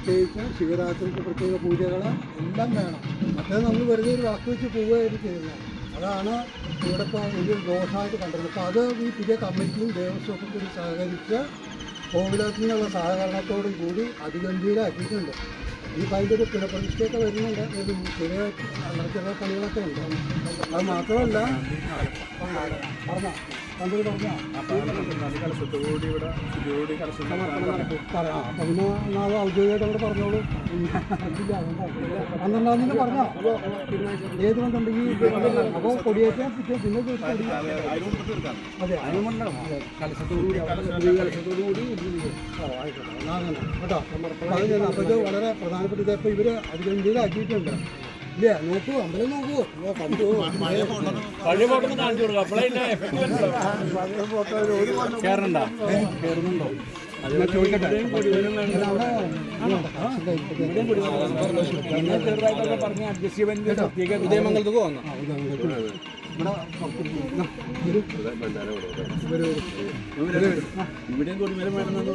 പ്രത്യേകിച്ച് ശിവരാത്രിക്ക് പ്രത്യേക പൂജകൾ എല്ലാം വേണം. മറ്റേ നമ്മൾ വെറുതെ ഒരു വാക്ക് വെച്ച് പോവുകയായിട്ട് ചെയ്യുന്നത്. അതാണ് ഇവിടെ ഇപ്പോൾ വലിയൊരു ദോഷമായിട്ട് കണ്ടിരുന്നത്. അപ്പോൾ അത് ഈ പുതിയ കമ്മിറ്റിയും ദേവസ്വമൊക്കെ കൂടി സഹകരിച്ച് കോവിലത്തിനുള്ള സഹകരണത്തോടും കൂടി അതിഗംഭീരമാക്കിയിട്ടുണ്ട്. ഇനിയിപ്പോൾ അതിൻ്റെ ഒരു പുനഃപ്രതിഷ്ഠയൊക്കെ വരുന്നുണ്ട്. ചെറിയ ചെറിയ പണികളൊക്കെ ഉണ്ട്. അത് മാത്രമല്ല പറഞ്ഞോ കണ്ടു പറഞ്ഞോ പറയാം. അപ്പം പിന്നെ നാളെ ഔദ്യോഗികമായിട്ട് അവിടെ പറഞ്ഞോളൂ. 12-ാം തീയതി പറഞ്ഞോ ഏത് കൊണ്ടുണ്ടെങ്കിൽ അപ്പോൾ കൊടിയേറ്റാൻ പിന്നെ അതെ കലശത്തോടുകൂടി കേട്ടോ. അപ്പോൾ ഇത് വളരെ പ്രധാനപ്പെട്ട ഇതപ്പോൾ ഇവർ അതിഗംഭീരമാക്കിയിട്ടുണ്ട്. ഇല്ല നോക്കൂ, അമ്പലം നോക്കൂ, കണ്ടു കയറുന്നുണ്ടോ ചോദിക്കട്ടെ. ഉദയമംഗലത്ത് പോകുന്നു. ഇവിടെയും കൊടിമരം വേണമെന്ന്